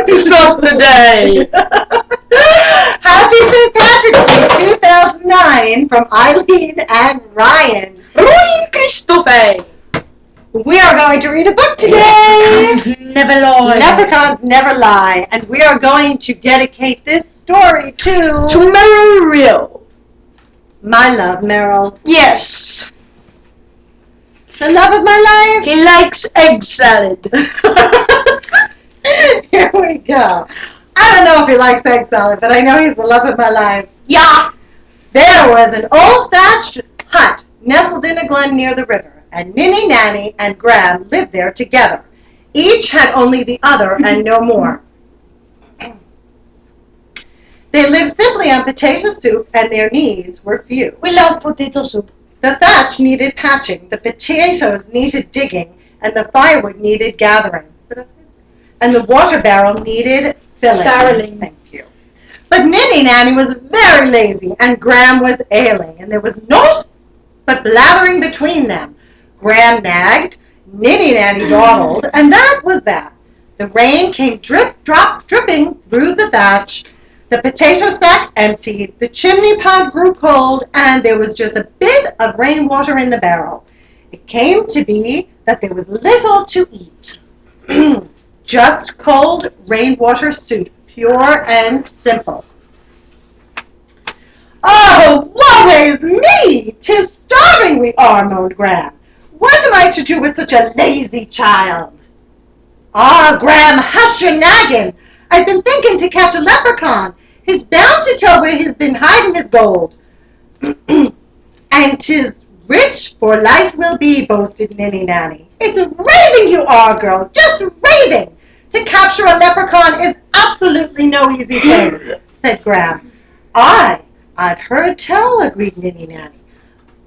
to stop the day. Happy St. Patrick's Day 2009 from Eileen and Ryan. Ruin Christophe. We are going to read a book today. Never lie. Leprechauns Never Lie. And we are going to dedicate this story to Meryl. my love, Meryl. Yes. The love of my life. He likes egg salad. Here we go. I don't know if he likes egg salad, but I know he's the love of my life. Yeah. There was an old thatched hut nestled in a glen near the river, and Ninny Nanny and Gram lived there together. Each had only the other and no more. They lived simply on potato soup, and their needs were few. We love potato soup. The thatch needed patching, the potatoes needed digging, and the firewood needed gathering. And the water barrel needed filling. Barreling. Thank you. But Ninny Nanny was very lazy, and Gram was ailing, and there was naught but blathering between them. Gram nagged, Ninny Nanny dawdled, and that was that. The rain came drip, drop, dripping through the thatch. The potato sack emptied, the chimney pot grew cold, and there was just a bit of rainwater in the barrel. It came to be that there was little to eat. Just cold rainwater soup, pure and simple. Oh, woe is me! 'Tis starving we are, moaned Gram. What am I to do with such a lazy child? Ah, Gram, hush your nagging. I've been thinking to catch a leprechaun. He's bound to tell where he's been hiding his gold. And 'tis rich for life will be, boasted Ninny Nanny. It's raving you are, girl, just raving. To capture a leprechaun is absolutely no easy thing, said Gram. I've heard tell, agreed Ninny Nanny.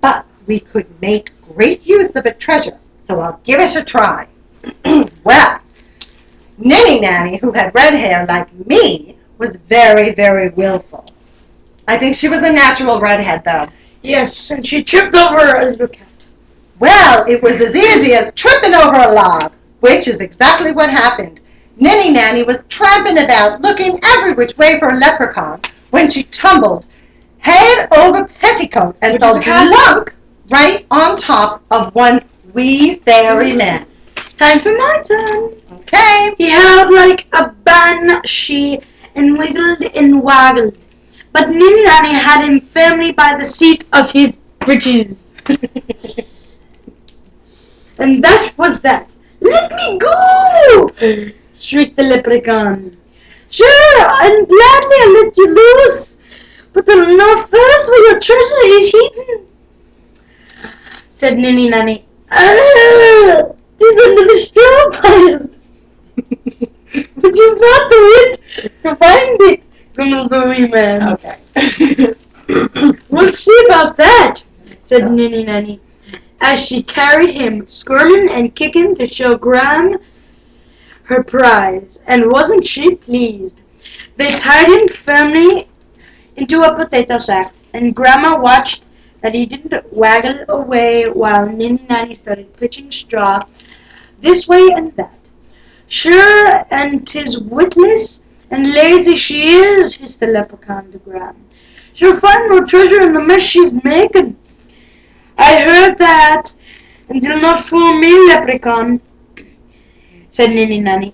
But we could make great use of a treasure, so I'll give it a try. Well, Ninny Nanny, who had red hair like me, was very, very willful. I think she was a natural redhead, though. Yes, and she tripped over a little cat. Well, it was as easy as tripping over a log, which is exactly what happened. Ninny Nanny was tramping about, looking every which way for a leprechaun, when she tumbled head over petticoat and fell plunk right on top of one wee fairy man. Time for my turn. Okay. He howled like a banshee and wiggled and waggled, but Ninny Nanny had him firmly by the seat of his breeches. And that was that. Let me go! Shrieked the leprechaun. Sure, and gladly I'll let you loose, but I'll know first where your treasure is hidden, said Ninny Nanny. It's under the straw pile. But you've not the wit to find it, grumbled the wee man. Okay. We'll see about that, said Ninny Nanny, as she carried him, squirming and kicking to show Gram her prize, and wasn't she pleased? They tied him firmly into a potato sack, and Grandma watched that he didn't waggle away while Ninny Nanny started pitching straw this way and that. Sure, and 'tis witless and lazy she is, hissed the leprechaun to Gram. She'll find no treasure in the mess she's making. I heard that, and you'll not fool me, leprechaun, said Ninny Nanny.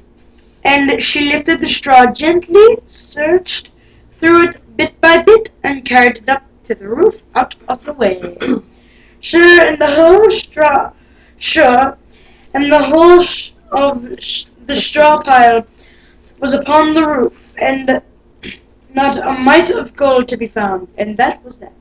And she lifted the straw gently, searched through it bit by bit, and carried it up to the roof out of the way. Sure, and the whole straw, and the whole the straw pile was upon the roof, and not a mite of gold to be found, and that was that.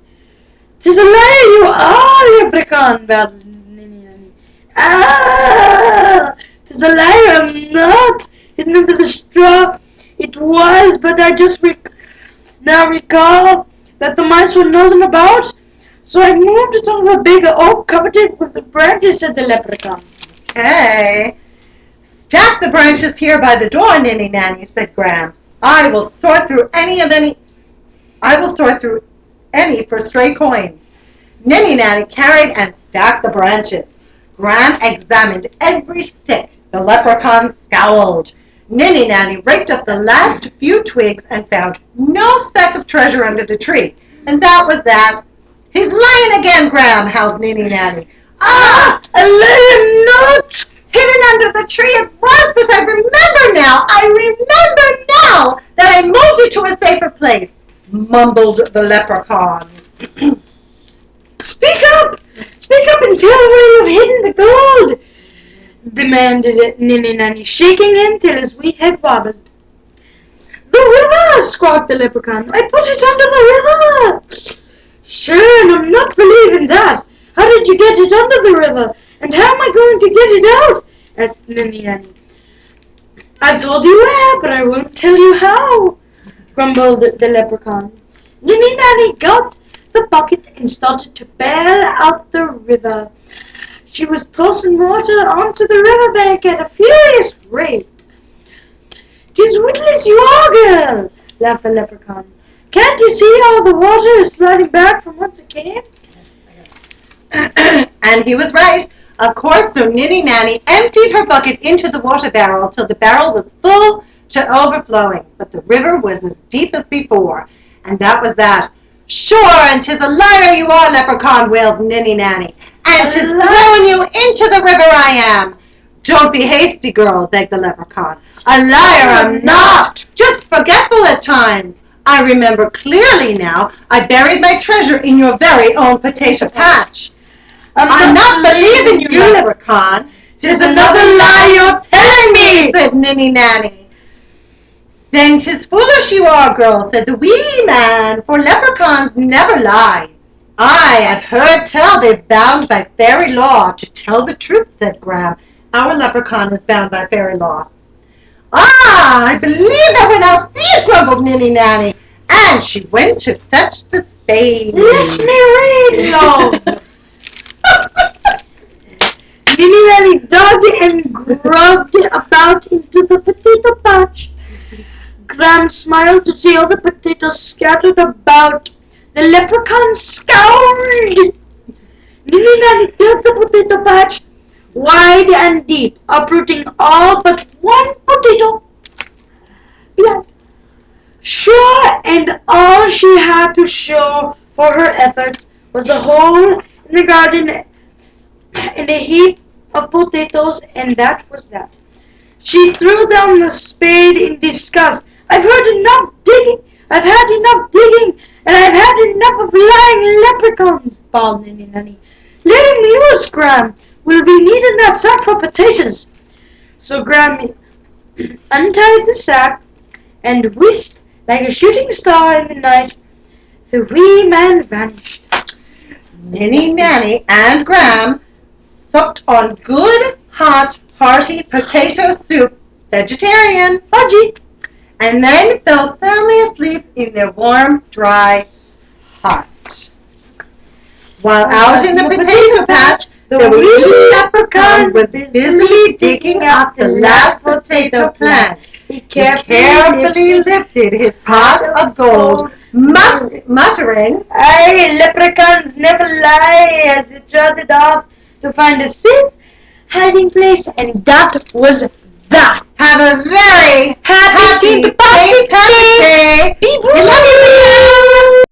"'Tis a liar you are, leprechaun," babbled Ninny Nanny. "Ah! 'Tis a liar, I'm not hidden under the straw. It was, but I just now recall that the mice were nosing about, so I moved it on the big oak covered it with the branches," said the leprechaun. Okay. Stack the branches here by the door, Ninny Nanny, said Gram. I will sort through any for stray coins. Ninny Nanny carried and stacked the branches. Gram examined every stick. The leprechaun scowled. Ninny Nanny raked up the last few twigs and found no speck of treasure under the tree. And that was that. He's lying again, Graham, howled Ninny Nanny. Ah, I let him not! Hidden under the tree it was, but I remember now that I moved it to a safer place, mumbled the leprechaun. Speak up! Speak up and tell where you've hidden the gold! Demanded Ninny Nanny, shaking him till his wee head wobbled. The river! Squawked the leprechaun. I put it under the river! Sure, and I'm not believing that. How did you get it under the river? And how am I going to get it out? Asked Ninny Nanny. I've told you where, but I won't tell you how, grumbled the leprechaun. Ninny Nanny got the bucket and started to bail out the river. She was tossing water onto the riverbank at a furious rate. "'Tis witless you are, girl," laughed the leprechaun. "Can't you see how the water is sliding back from whence it came?" And he was right. Of course, so Ninny Nanny emptied her bucket into the water barrel till the barrel was full to overflowing, but the river was as deep as before, and that was that. "Sure, and 'tis a liar you are, leprechaun," wailed Ninny Nanny, "and 'tis throwing you into the river I am." "Don't be hasty, girl," begged the leprechaun. "A liar I'm not, just forgetful at times. I remember clearly now I buried my treasure in your very own potato patch." "I'm not believing you, leprechaun. 'Tis another lie you're telling me," said Ninny Nanny. "Then 'tis foolish you are, girl," said the wee man, "for leprechauns never lie." "I have heard tell they've bound by fairy law to tell the truth," said Graham. "Our leprechaun is bound by fairy law." "Ah, I believe that when I'll see it," grumbled Ninny Nanny, and she went to fetch the spade. "Let me read, love." Ninny Nanny dug and grubbed about into the potato patch. Graham smiled to see all the potatoes scattered about. The leprechaun scowled. Ninny Nanny dug the potato patch wide and deep, uprooting all but one potato plant. Sure, and all she had to show for her efforts was a hole in the garden and a heap of potatoes, and that was that. She threw down the spade in disgust. I've had enough digging, and I've had enough of lying leprechauns," bawled Ninny Nanny. "Let him loose, Graham. We'll be needing that sack for potatoes." So Graham untied the sack, and whisked like a shooting star in the night. The wee man vanished. Ninny Nanny and Graham supped on good, hot, hearty potato soup, vegetarian, Pudgy. and then fell soundly asleep in their warm, dry hut. While out in the potato patch, the wee leprechaun was busily digging up the last potato plant. He carefully lifted his pot of gold, muttering, "Aye, leprechauns never lie," as he trotted off to find a safe hiding place, and that was that. "Have a very Happy St. Patrick's Day! Day! We love you!